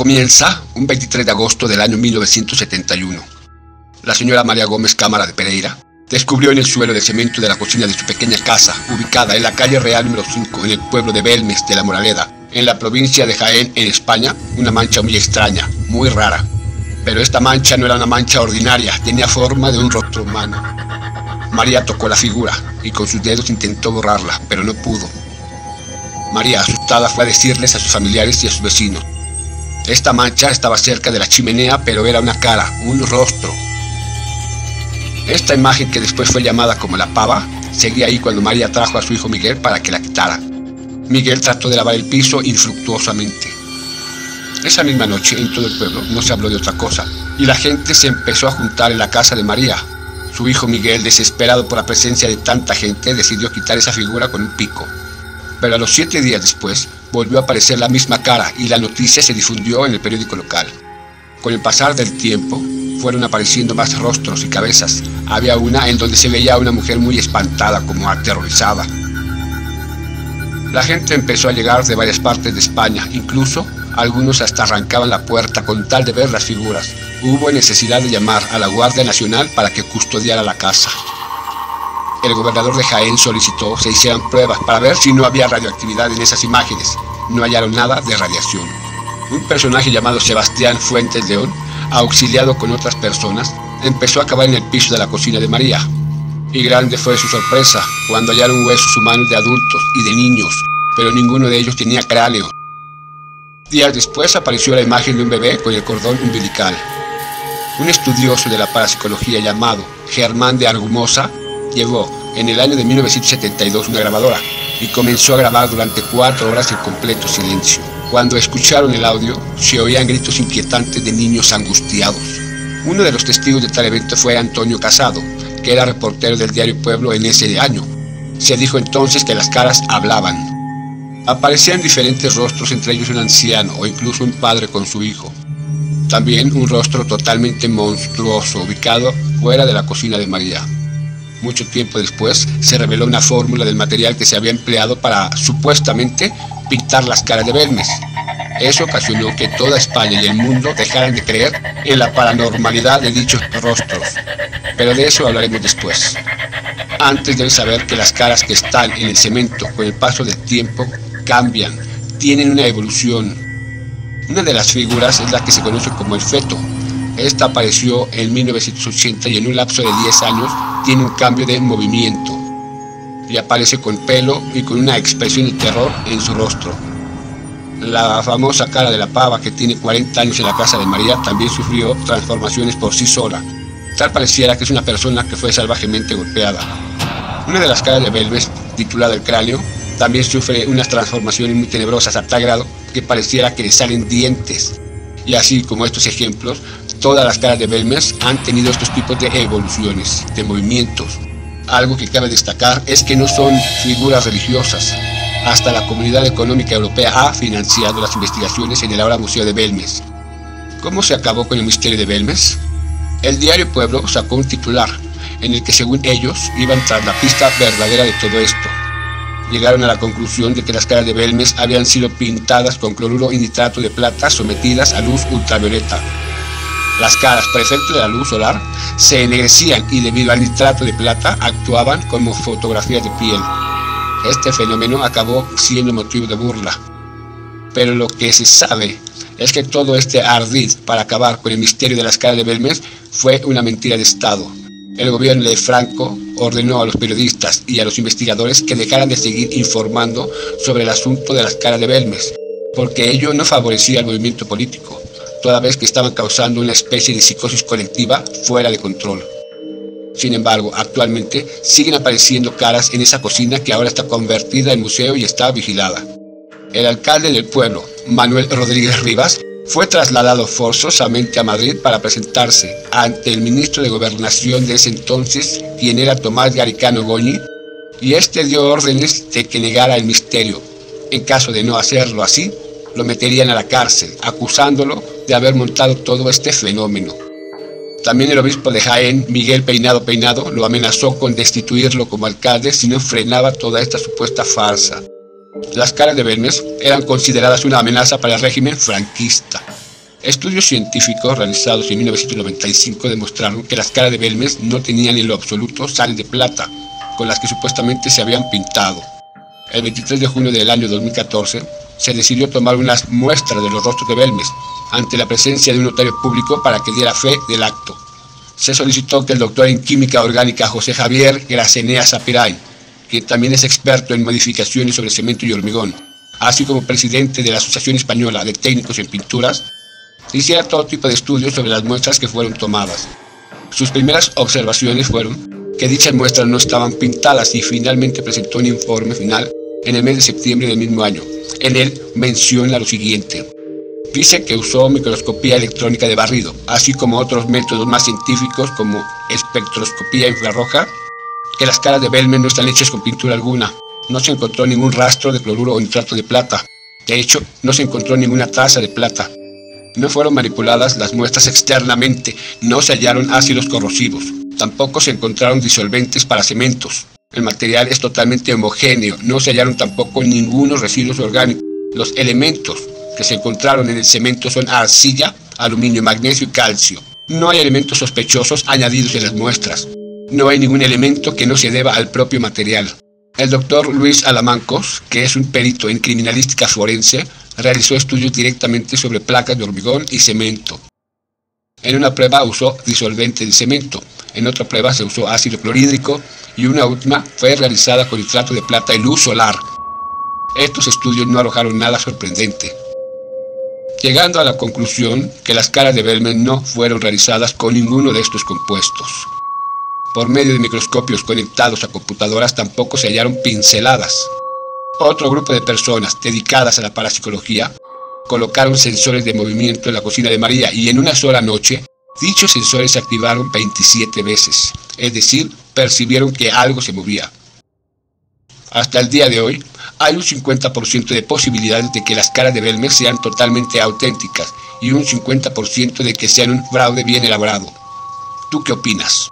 Comienza un 23 de agosto del año 1971. La señora María Gómez Cámara de Pereira descubrió en el suelo de cemento de la cocina de su pequeña casa, ubicada en la calle Real número 5, en el pueblo de Belmes de la Moraleda, en la provincia de Jaén, en España, una mancha muy extraña, muy rara. Pero esta mancha no era una mancha ordinaria, tenía forma de un rostro humano. María tocó la figura y con sus dedos intentó borrarla, pero no pudo. María, asustada, fue a decirles a sus familiares y a sus vecinos. Esta mancha estaba cerca de la chimenea, pero era una cara, un rostro. Esta imagen, que después fue llamada como la pava, seguía ahí cuando María trajo a su hijo Miguel para que la quitara. Miguel trató de lavar el piso infructuosamente. Esa misma noche, en todo el pueblo, no se habló de otra cosa, y la gente se empezó a juntar en la casa de María. Su hijo Miguel, desesperado por la presencia de tanta gente, decidió quitar esa figura con un pico. Pero a los 7 días después, volvió a aparecer la misma cara y la noticia se difundió en el periódico local. Con el pasar del tiempo, fueron apareciendo más rostros y cabezas. Había una en donde se veía a una mujer muy espantada, como aterrorizada. La gente empezó a llegar de varias partes de España, incluso algunos hasta arrancaban la puerta con tal de ver las figuras. Hubo necesidad de llamar a la Guardia Nacional para que custodiara la casa. El gobernador de Jaén solicitó se hicieran pruebas para ver si no había radioactividad en esas imágenes. No hallaron nada de radiación. Un personaje llamado Sebastián Fuentes León, auxiliado con otras personas, empezó a cavar en el piso de la cocina de María. Y grande fue su sorpresa cuando hallaron huesos humanos de adultos y de niños, pero ninguno de ellos tenía cráneo. Días después apareció la imagen de un bebé con el cordón umbilical. Un estudioso de la parapsicología llamado Germán de Argumosa llevó en el año de 1972 una grabadora y comenzó a grabar durante 4 horas en completo silencio. Cuando escucharon el audio, se oían gritos inquietantes de niños angustiados. Uno de los testigos de tal evento fue Antonio Casado, que era reportero del diario Pueblo en ese año. Se dijo entonces que las caras hablaban. Aparecían diferentes rostros, entre ellos un anciano o incluso un padre con su hijo. También un rostro totalmente monstruoso, ubicado fuera de la cocina de María. Mucho tiempo después se reveló una fórmula del material que se había empleado para, supuestamente, pintar las caras de Belmes. Eso ocasionó que toda España y el mundo dejaran de creer en la paranormalidad de dichos rostros. Pero de eso hablaremos después. Antes deben saber que las caras que están en el cemento con el paso del tiempo cambian, tienen una evolución. Una de las figuras es la que se conoce como el feto. Esta apareció en 1980 y en un lapso de 10 años tiene un cambio de movimiento. Y aparece con pelo y con una expresión de terror en su rostro. La famosa cara de la pava, que tiene 40 años en la casa de María, también sufrió transformaciones por sí sola. Tal pareciera que es una persona que fue salvajemente golpeada. Una de las caras de Belmes, titulada El Cráneo, también sufre unas transformaciones muy tenebrosas a tal grado que pareciera que le salen dientes. Y así como estos ejemplos, todas las caras de Belmes han tenido estos tipos de evoluciones, de movimientos. Algo que cabe destacar es que no son figuras religiosas. Hasta la Comunidad Económica Europea ha financiado las investigaciones en el ahora Museo de Belmes. ¿Cómo se acabó con el misterio de Belmes? El diario Pueblo sacó un titular en el que, según ellos, iban tras la pista verdadera de todo esto. Llegaron a la conclusión de que las caras de Belmes habían sido pintadas con cloruro y nitrato de plata sometidas a luz ultravioleta. Las caras, por efecto de la luz solar, se ennegrecían y debido al nitrato de plata actuaban como fotografías de piel. Este fenómeno acabó siendo motivo de burla. Pero lo que se sabe es que todo este ardid para acabar con el misterio de las caras de Belmes fue una mentira de Estado. El gobierno de Franco ordenó a los periodistas y a los investigadores que dejaran de seguir informando sobre el asunto de las caras de Belmes, porque ello no favorecía el movimiento político, toda vez que estaban causando una especie de psicosis colectiva fuera de control. Sin embargo, actualmente siguen apareciendo caras en esa cocina que ahora está convertida en museo y está vigilada. El alcalde del pueblo, Manuel Rodríguez Rivas, fue trasladado forzosamente a Madrid para presentarse ante el ministro de Gobernación de ese entonces, quien era Tomás Garicano Goñi, y este dio órdenes de que negara el misterio. En caso de no hacerlo así, lo meterían a la cárcel, acusándolo de haber montado todo este fenómeno. También el obispo de Jaén, Miguel Peinado Peinado, lo amenazó con destituirlo como alcalde si no frenaba toda esta supuesta farsa. Las caras de Belmes eran consideradas una amenaza para el régimen franquista. Estudios científicos realizados en 1995 demostraron que las caras de Belmez no tenían en lo absoluto sal de plata, con las que supuestamente se habían pintado. El 23 de junio del año 2014, se decidió tomar unas muestras de los rostros de Belmez, ante la presencia de un notario público para que diera fe del acto. Se solicitó que el doctor en química orgánica José Javier Gracenea Sapiray, quien también es experto en modificaciones sobre cemento y hormigón, así como presidente de la Asociación Española de Técnicos en Pinturas, hiciera todo tipo de estudios sobre las muestras que fueron tomadas. Sus primeras observaciones fueron que dichas muestras no estaban pintadas y finalmente presentó un informe final en el mes de septiembre del mismo año. En él menciona lo siguiente. Dice que usó microscopía electrónica de barrido, así como otros métodos más científicos como espectroscopía infrarroja, que las caras de Belmez no están hechas con pintura alguna. No se encontró ningún rastro de cloruro o nitrato de plata. De hecho, no se encontró ninguna traza de plata. No fueron manipuladas las muestras externamente, no se hallaron ácidos corrosivos. Tampoco se encontraron disolventes para cementos. El material es totalmente homogéneo, no se hallaron tampoco ningunos residuos orgánicos. Los elementos que se encontraron en el cemento son arcilla, aluminio, magnesio y calcio. No hay elementos sospechosos añadidos en las muestras. No hay ningún elemento que no se deba al propio material. El doctor Luis Alamancos, que es un perito en criminalística forense, realizó estudios directamente sobre placas de hormigón y cemento. En una prueba usó disolvente de cemento, en otra prueba se usó ácido clorhídrico y una última fue realizada con nitrato de plata y luz solar. Estos estudios no arrojaron nada sorprendente, llegando a la conclusión que las caras de Belmez no fueron realizadas con ninguno de estos compuestos. Por medio de microscopios conectados a computadoras tampoco se hallaron pinceladas. Otro grupo de personas dedicadas a la parapsicología colocaron sensores de movimiento en la cocina de María y en una sola noche dichos sensores se activaron 27 veces, es decir, percibieron que algo se movía. Hasta el día de hoy, hay un 50% de posibilidades de que las caras de Belmez sean totalmente auténticas y un 50% de que sean un fraude bien elaborado. ¿Tú qué opinas?